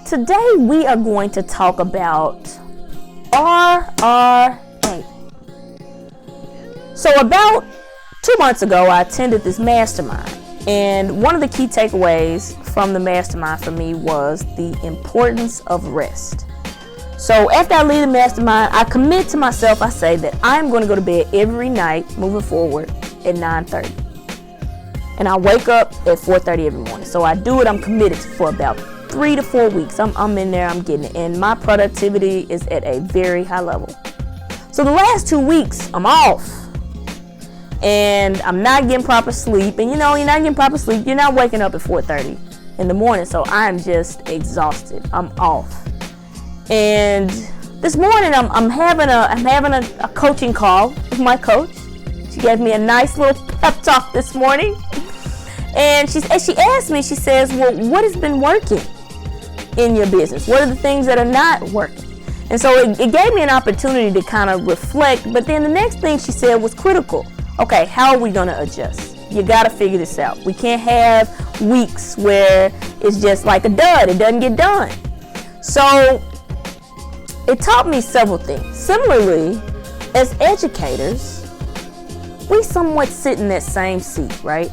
today we are going to talk about RRA. So about 2 months ago, I attended this mastermind, and one of the key takeaways from the mastermind for me was the importance of rest. So after I leave the mastermind, I commit to myself, I say that I'm going to go to bed every night moving forward at 9:30. And I wake up at 4:30 every morning. So I do it, I'm committed for about 3 to 4 weeks. I'm in there, I'm getting it. And my productivity is at a very high level. So the last 2 weeks, I'm off. And I'm not getting proper sleep. And you're not getting proper sleep, you're not waking up at 4:30 in the morning. So I'm just exhausted. I'm off. And this morning I'm having a coaching call with my coach. She gave me a nice little pep talk this morning. And she asked me, she says, well, what has been working in your business? What are the things that are not working? And so it gave me an opportunity to kind of reflect. But then the next thing she said was critical. Okay, how are we going to adjust? You got to figure this out. We can't have weeks where it's just like a dud. It doesn't get done. So it taught me several things. Similarly, as educators, we somewhat sit in that same seat, right?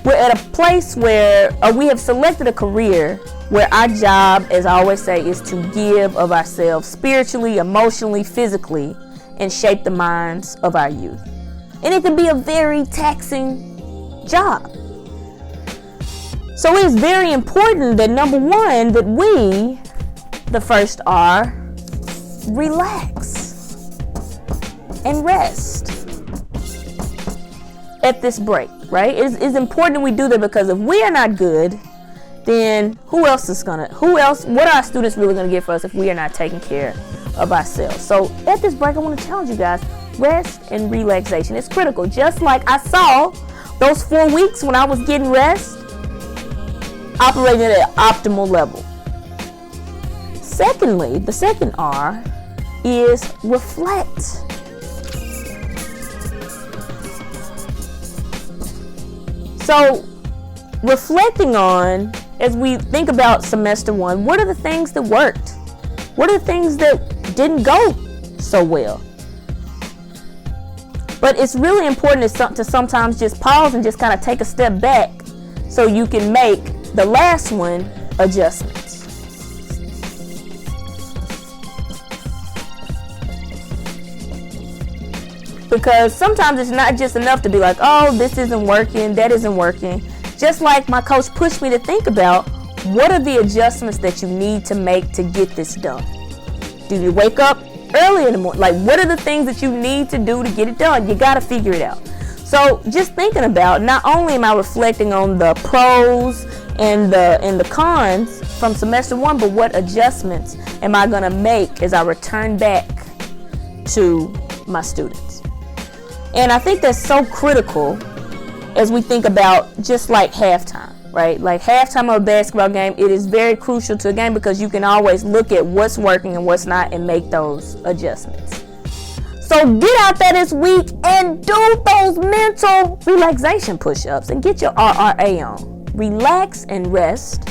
We're at a place where we have selected a career where our job, as I always say, is to give of ourselves spiritually, emotionally, physically, and shape the minds of our youth. And it can be a very taxing job. So it is very important that, number one, that we, the first R, relax and rest at this break, right? It's important that we do that, because if we are not good, then what are our students really going to get for us if we are not taking care of ourselves? So at this break, I want to challenge you guys, rest and relaxation. It's critical. Just like I saw those 4 weeks when I was getting rest, operating at an optimal level. Secondly, the second R is reflect. So reflecting on, as we think about semester one, what are the things that worked? What are the things that didn't go so well? But it's really important to sometimes just pause and just kind of take a step back so you can make the last one adjustments. Because sometimes it's not just enough to be like, oh, this isn't working, that isn't working. Just like my coach pushed me to think about, what are the adjustments that you need to make to get this done? Do you wake up early in the morning? Like, what are the things that you need to do to get it done? You got to figure it out. So just thinking about, not only am I reflecting on the pros and the cons from semester one, but what adjustments am I going to make as I return back to my students? And I think that's so critical as we think about just like halftime, right? Like halftime of a basketball game, it is very crucial to a game, because you can always look at what's working and what's not and make those adjustments. So get out there this week and do those mental relaxation push-ups and get your RRA on. Relax and rest.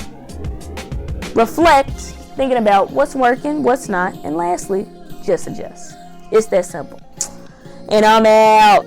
Reflect, thinking about what's working, what's not, and lastly, just adjust. It's that simple. And I'm out.